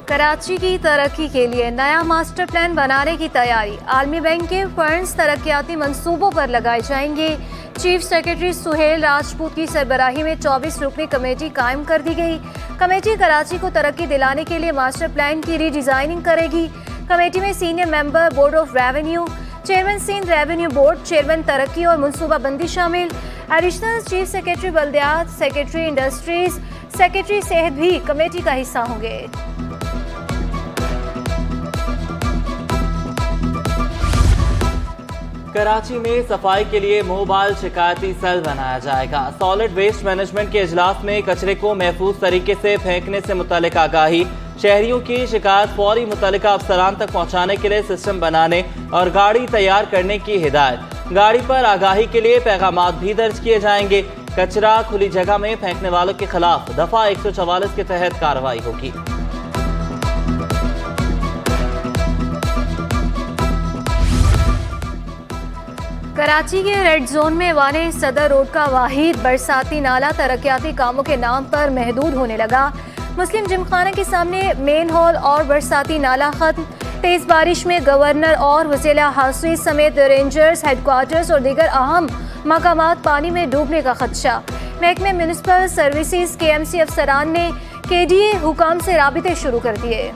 कराची की तरक्की के लिए नया मास्टर प्लान बनाने की तैयारी। आलमी बैंक के फंड्स तरक्याती मंसूबों पर लगाए जाएंगे। चीफ सेक्रेटरी सुहेल राजपूत की सरबराही में 24 रुकनी कमेटी कायम कर दी गई। कमेटी कराची को तरक्की दिलाने के लिए मास्टर प्लान की रीडिजाइनिंग करेगी। कमेटी में senior member board of revenue, chairman Sindh revenue board, chairman तरक्की और मनसूबाबंदी शामिल। एडिशनल चीफ सेक्रेटरी बल्दियात, सेक्रेटरी इंडस्ट्रीज, सेक्रेटरी सेहत भी कमेटी का हिस्सा होंगे। कराची में सफाई के लिए मोबाइल शिकायती सेल बनाया जाएगा। सॉलिड वेस्ट मैनेजमेंट के इजलास में कचरे को महफूज तरीके से फेंकने से मुतालिक आगाही, शहरियों की शिकायत फौरी मुतल्लिका अफसरान तक पहुँचाने के लिए सिस्टम बनाने और गाड़ी तैयार करने की हिदायत। गाड़ी पर आगाही के लिए पैगामात भी दर्ज किए जाएंगे। कचरा खुली जगह में फेंकने वालों के खिलाफ दफा 144 के तहत कार्रवाई होगी। कराची के रेड जोन में वाने सदर रोड का वाहिद बरसाती नाला तरक्याती कामों के नाम पर महदूद होने लगा। मुस्लिम जिमखाना के सामने मेन हॉल और बरसाती नाला खत्म। तेज बारिश में गवर्नर और वज़ीर हाउस समेत रेंजर्स हेडक्वार्टर्स और दीगर अहम मकामात पानी में डूबने का खदशा। महकमे म्यूनिसिपल सर्विसेज KMC अफसरान ने KDA हुकाम से राबिते शुरू कर दिए।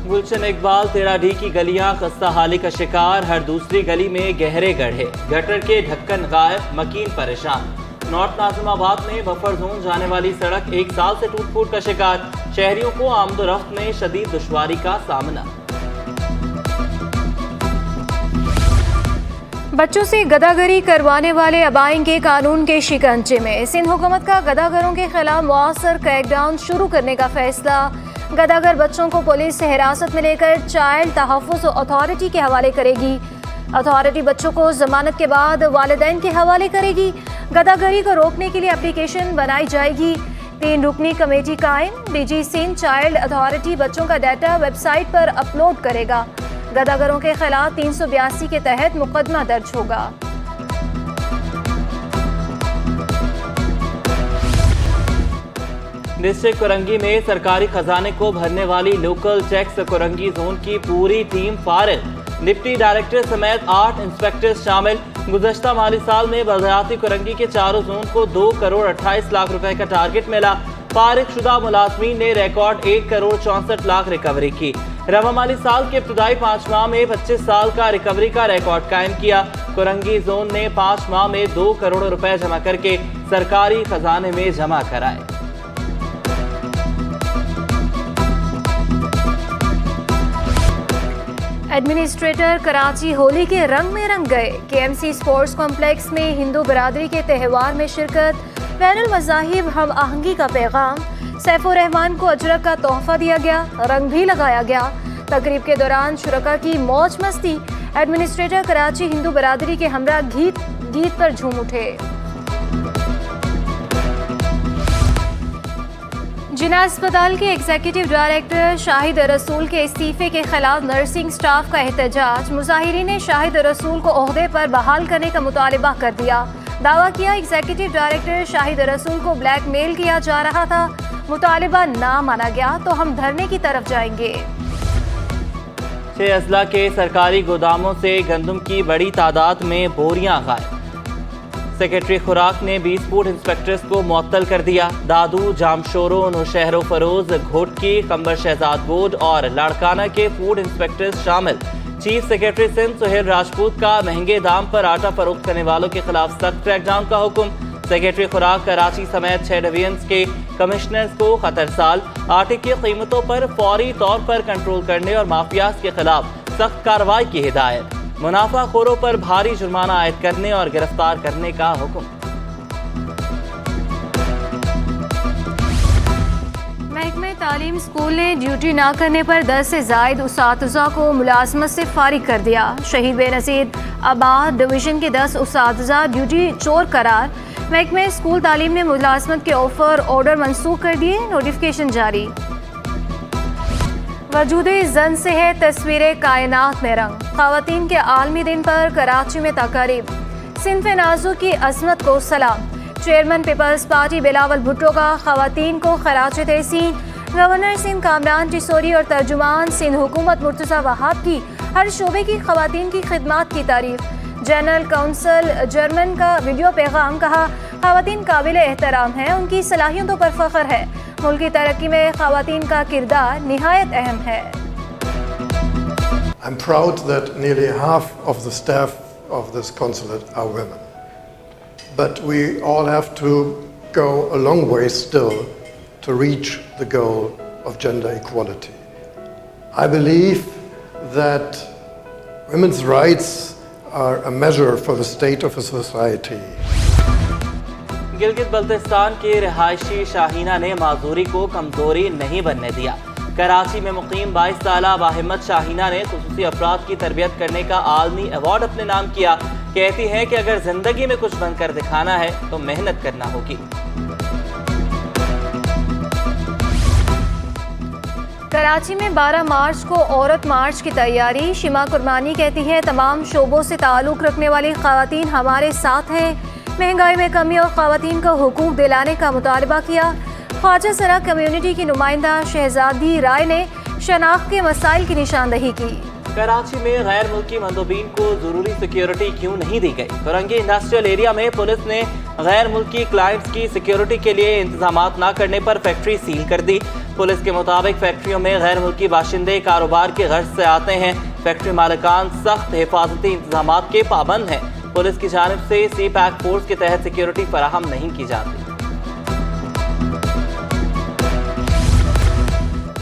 गुलशन इकबाल 13D की गलियां खस्ता हाली का शिकार, हर दूसरी गली में गहरे गड्ढे, गटर के ढक्कन गायब, मकीन परेशान। नॉर्थ नाजिमाबाद में बफर जोन जाने वाली सड़क 1 साल से टूट फूट का शिकार, शहरियों को आमदोरफ्त में शदीद दुश्वारी का सामना। बच्चों से गदागरी करवाने वाले अब आएंगे कानून के शिकंजे में। सिंध हुकूमत का गदागरों के खिलाफ मुअस्सर क्रैकडाउन शुरू करने का फैसला। गदागर बच्चों को पुलिस हिरासत में लेकर चाइल्ड तहफ़्फ़ुज़ अथॉरिटी के हवाले करेगी। अथॉरिटी बच्चों को जमानत के बाद वालिदैन के हवाले करेगी। गदागरी को रोकने के लिए एप्लीकेशन बनाई जाएगी। 3 रुकनी कमेटी कायम। DG सिंध चाइल्ड अथॉरिटी बच्चों का डाटा वेबसाइट पर अपलोड करेगा। गदागरों के खिलाफ 382 के तहत मुकदमा दर्ज होगा। डिस्ट्रिक्ट कोरंगी में सरकारी खजाने को भरने वाली लोकल टैक्स कोरंगी जोन की पूरी टीम फारिग। डिप्टी डायरेक्टर समेत 8 इंस्पेक्टर्स शामिल। गुज़श्ता माली साल में बलदियाती कोरंगी के चारों जोन को 2 करोड़ 28 लाख रुपए का टारगेट मिला। फारिग शुदा मुलाजमीन ने रिकॉर्ड 1 करोड़ 64 लाख रिकवरी की। रवा माली साल के इब्तदाई 5 माह में 25 साल का रिकवरी का रिकॉर्ड कायम किया। कोरंगी जोन ने 5 माह में 2 करोड़ रुपए जमा करके सरकारी खजाने में जमा कराए। एडमिनिस्ट्रेटर कराची होली के रंग में रंग गए। KMC स्पोर्ट्स कॉम्प्लेक्स में हिंदू बरादरी के त्यौहार में शिरकत। बैनुल मज़ाहिब हम आहंगी का पैगाम। सैफुर रहमान को अजरक का तोहफा दिया गया, रंग भी लगाया गया। तकरीब के दौरान शुरका की मौज मस्ती। एडमिनिस्ट्रेटर कराची हिंदू बरादरी के हमरा गीत पर झूम उठे। जिना अस्पताल के एग्जीक्यूटिव डायरेक्टर शाहिद रसूल के इस्तीफे के खिलाफ नर्सिंग स्टाफ का एहतजाज। मुजाहिरीन ने शाहिद रसूल को ओहदे पर बहाल करने का मुतालिबा कर दिया। दावा किया एग्जीक्यूटिव डायरेक्टर शाहिद रसूल को ब्लैकमेल किया जा रहा था। मुतालिबा ना माना गया तो हम धरने की तरफ जाएंगे। 6 अजला के सरकारी गोदामों से गंदम की बड़ी तादाद में बोरियां गायब। सेक्रेटरी खुराक ने 20 फूड इंस्पेक्टर्स को मुअत्तल कर दिया। दादू, जामशोरो, नौशहरो फरोज, घोटकी, कंबर शहजाद बोर्ड और लाड़काना के फूड इंस्पेक्टर्स शामिल। चीफ सेक्रेटरी सिंध सुहेल राजपूत का महंगे दाम पर आटा फरोख्त करने वालों के खिलाफ सख्त क्रैकडाउन का हुक्म। सेक्रेटरी खुराक कराची समेत 6 डिवीजन्स के कमिश्नर्स को खतरसाल आटे की कीमतों पर फौरी तौर पर कंट्रोल करने और माफियाज के खिलाफ सख्त कार्रवाई की हिदायत। मुनाफाखोरों पर भारी जुर्माना आयद करने और गिरफ्तार करने का हुक्म। महकमे तालीम स्कूल ने ड्यूटी ना करने पर 10 से ज़ायद उसातिज़ा को मुलाजमत से फारिग कर दिया। शहीद बेनज़ीर आबाद डिवीज़न के 10 उसातिज़ा ड्यूटी चोर करार। महकमे स्कूल तालीम ने मुलाजमत के ऑफर ऑर्डर मनसूख कर दिए। नोटिफिकेशन जारी। वजूदे जन से है तस्वीरें कायनात में रंग। ख़वातीन के आलमी दिन पर कराची में तक़रीब। सिन्फ़े नाज़ू की अज़मत को सलाम। Chairman people's party Bilawal Bhutto का ख़वातीन को खराज तहसीन। गवर्नर सिंध कामरान टिसोरी और तर्जुमान सिंध हुकूमत मुर्तज़ा वहाब की हर शोबे की खवातीन की खिदमात की तारीफ। जनरल काउंसिल जर्मन का वीडियो पैगाम कहा, खवातीन काबिल एहतराम हैं, उनकी सलाहियतों पर फख्र है। मुल्क की तरक्की में खवातीन का किरदार निहायत अहम है। I'm proud that nearly half of the staff of this consulate are women. But we all have to go a long way still to reach the goal of gender equality. I believe that women's rights are a measure for the state of a society. Gilgit Baltistan के रिहायशी शाहीना ने माजूरी को कमजोरी नहीं बनने दिया। कराची में मुकीम 22 साला बाहिम्मत शाहीना ने खुसूसी अफराद की तरबियत करने का आलमी अवार्ड अपने नाम किया। कहती हैं कि अगर जिंदगी में कुछ बनकर दिखाना है तो मेहनत करना होगी। कराची में 12 मार्च को औरत मार्च की तैयारी। शिमा कुरबानी कहती हैं, तमाम शोबों से ताल्लुक़ रखने वाली ख़वातीन हमारे साथ हैं। महंगाई में कमी और ख़वातीन को हुकूक दिलाने का मुतालबा किया। ख्वाजा सरा कम्युनिटी की नुमाइंदा शहजादी राय ने शनाख्त के मसाइल की निशानदही की। कराची में गैर मुल्की मंदोबीन को जरूरी सिक्योरिटी क्यों नहीं दी गई? फरंगी इंडस्ट्रियल एरिया में पुलिस ने गैर मुल्की क्लाइंट्स की सिक्योरिटी के लिए इंतजाम न करने पर फैक्ट्री सील कर दी। पुलिस के मुताबिक फैक्ट्रियों में गैर मुल्की बाशिंदे कारोबार की गर्ज से आते हैं। फैक्ट्री मालिकान सख्त हिफाजती इंतजाम के पाबंद हैं। पुलिस की जानिब से सी पैक फोर्स के तहत सिक्योरिटी फराहम नहीं की जाती।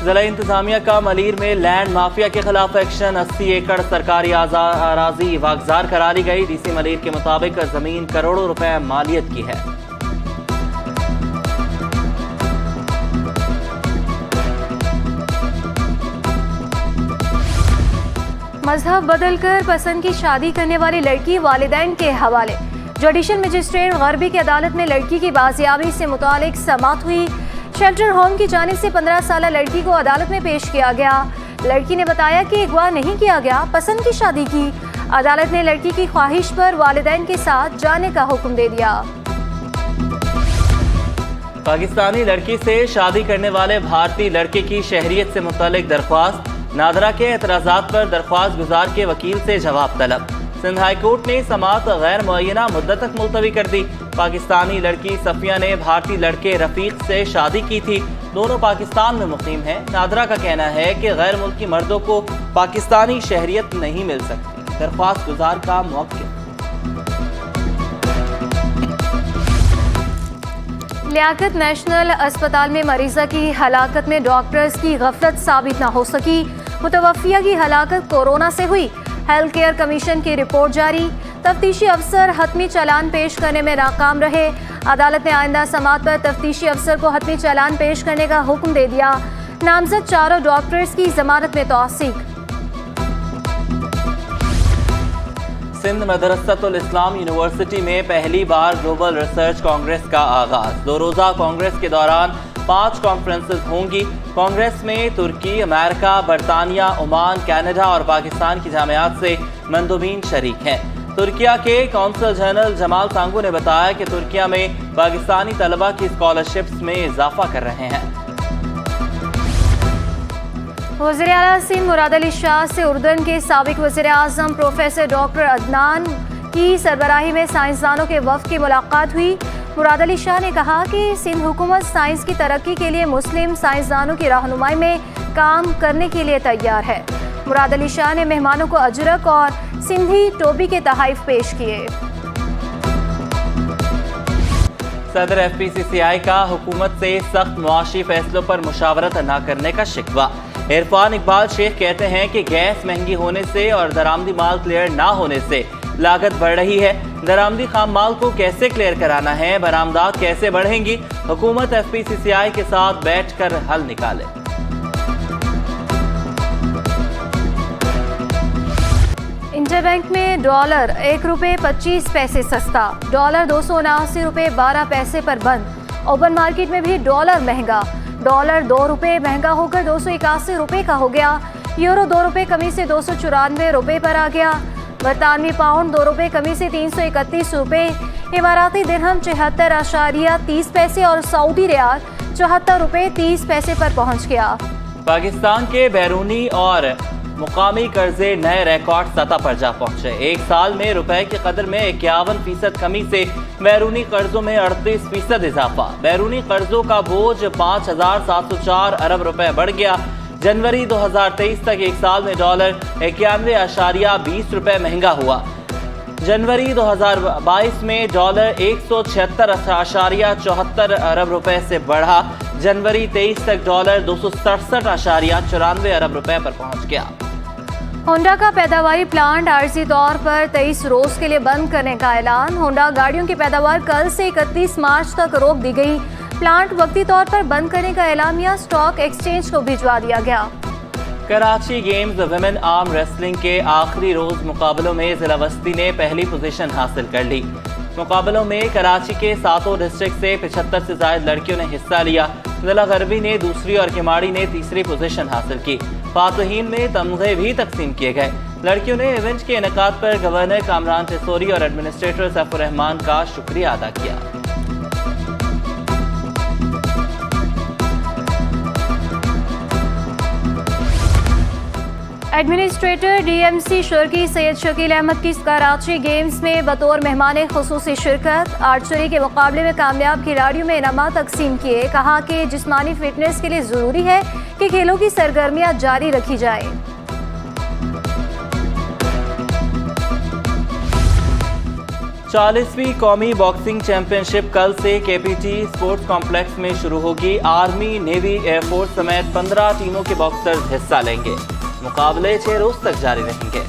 जिला इंतजामिया का मलीर में लैंड माफिया के खिलाफ एक्शन। 80 एकड़ सरकारी अराजी वागजार करा ली गई। डीसी मलीर के मुताबिक जमीन करोड़ों रुपए मालियत की है। मजहब बदलकर पसंद की शादी करने वाली लड़की वालिदैन के हवाले। जुडिशल मजिस्ट्रेट गरबी की अदालत में लड़की की बाजियाबी से मुतालिक समाअत हुई। शेल्टर होम की जानिब से 15 साला लड़की को अदालत में पेश किया गया। लड़की ने बताया कि अगवा नहीं किया गया, पसंद की शादी की। अदालत ने लड़की की ख्वाहिश पर वालिदैन के साथ जाने का हुक्म दे दिया। पाकिस्तानी लड़की से शादी करने वाले भारतीय लड़के की शहरियत से मुतालिक दरख्वास्त। नादरा के एतराज़ात पर दरख्वास्त गुजार के वकील से जवाब तलब। सिंध हाई कोर्ट ने समाअत गैर मुअय्यना मुद्दत तक मुलतवी कर दी। पाकिस्तानी लड़की सफिया ने भारतीय लड़के रफीक से शादी की थी। दोनों पाकिस्तान में मुकीम हैं। नादरा का कहना है कि गैर मुल्की मर्दों को पाकिस्तानी शहरियत नहीं मिल सकती। दरख्वास्त गुजार का मौक़िफ़। लियाकत नेशनल अस्पताल में मरीजा की हलाकत में डॉक्टर्स की गफलत साबित न हो सकी। मुतवफ़िया की हलाकत कोरोना से हुई। हेल्थ केयर कमीशन की रिपोर्ट जारी। तफ्तीशी अफसर हतमी चालान पेश करने में नाकाम रहे। अदालत ने आइंदा समाअत पर तफ्तीशी अफसर को हतमी चालान पेश करने का हुक्म दे दिया। नामजद चारों डॉक्टर्स की जमानत में तौसीक। सिंध मदरसतुल इस्लाम यूनिवर्सिटी में पहली बार ग्लोबल रिसर्च कांग्रेस का आगाज। 2 रोज़ा कांग्रेस के दौरान 5 कॉन्फ्रेंसेस होंगी। कांग्रेस में तुर्की, अमेरिका, बरतानिया, ओमान, कनाडा और पाकिस्तान की जामियात से मंदोबीन शरीक हैं। तुर्किया के कौंसल जनरल जमाल सांगू ने बताया कि तुर्किया में पाकिस्तानी तलबा की स्कॉलरशिप्स में इजाफा कर रहे हैं। वज़ीर आला सिंध मुराद अली शाह से उर्दन के साबिक वज़ीर आज़म प्रोफेसर डॉक्टर अदनान की सरबराही में साइंसदानों के वफ़द की मुलाकात हुई। मुराद अली शाह ने कहा कि सिंध हुकूमत साइंस की तरक्की के लिए मुस्लिम साइंसदानों की रहनुमाई में काम करने के लिए तैयार है। मुराद अली शाह ने मेहमानों को अजरक और सिंधी टोपी के तोहफ़े पेश किए। सदर FPCCI का हुकूमत से सख्त मुआशी फैसलों पर मुशावरत न करने का शिकवा। इरफान इकबाल शेख कहते हैं कि गैस महंगी होने से और दरामदी माल क्लियर ना होने से लागत बढ़ रही है। दरामदी खाम माल को कैसे क्लियर कराना है, बरामदात कैसे बढ़ेंगी? हुकूमत FPCCI के साथ बैठकर हल निकाले। इंटरबैंक में डॉलर 1 रुपये 25 पैसे सस्ता। डॉलर 279 रुपये 12 पैसे पर बंद। ओपन मार्केट में भी डॉलर महंगा। डॉलर 2 रुपये महंगा होकर 281 रुपये का हो गया। यूरो 2 रुपये कमी से 294 रुपये पर आ गया। बरतानवी पाउंड 2 रुपये कमी से 331 रुपये। इमाराती दिरहम 74.30 पैसे और सऊदी रियाल ₹74.30 पर पहुंच गया। पाकिस्तान के बैरूनी और मुकामी कर्जे नए रिकॉर्ड सतह पर जा पहुंचे। एक साल में रुपए की कदर में 51% कमी से बैरूनी कर्जों में 38% इजाफा। बैरूनी कर्जों का बोझ 5,704 अरब रुपए बढ़ गया। जनवरी 2023 तक एक साल में डॉलर 91.20 रुपए महंगा हुआ। जनवरी 2022 में डॉलर 176.74 अरब रुपए से बढ़ा। जनवरी 23 तक डॉलर 267.94 अरब रुपए पर पहुंच गया। होंडा का पैदावारी प्लांट आर्जी तौर पर 23 रोज के लिए बंद करने का ऐलान। होंडा गाड़ियों की पैदावार कल से 31 मार्च तक रोक दी गई। प्लांट वक्ती तौर पर बंद करने का ऐलामिया स्टॉक एक्सचेंज को भिजवा दिया गया। Karachi games women arm wrestling के आखिरी रोज मुकाबलों में जिला वस्ती ने पहली पोजीशन हासिल कर ली। मुकाबलों में कराची के 7 डिस्ट्रिक्ट से 75 से ज्यादा लड़कियों ने हिस्सा लिया। जिला गरबी ने दूसरी और किमाड़ी ने तीसरी पोजीशन हासिल की। फातहीन में तमगे भी तकसीम किए गए। लड़कियों ने इवेंट के इनेकाद पर गवर्नर कामरान टेसोरी और एडमिनिस्ट्रेटर सैफुर रहमान का शुक्रिया अदा किया। एडमिनिस्ट्रेटर डीएमसी शर्की सैयद शकील अहमद की कराची गेम्स में बतौर मेहमान खुसूसी शिरकत। आर्चरी के मुकाबले में कामयाब खिलाड़ियों में इनामात तकसीम किए। कहा कि जिस्मानी फिटनेस के लिए ज़रूरी है कि खेलों की सरगर्मियां जारी रखी जाए। 40वीं कौमी बॉक्सिंग चैंपियनशिप कल से केपीटी स्पोर्ट्स कॉम्प्लेक्स में शुरू होगी। आर्मी, नेवी, एयरफोर्स समेत 15 टीमों के बॉक्सर्स हिस्सा लेंगे। मुकाबले 6 रोज तक जारी रहेंगे।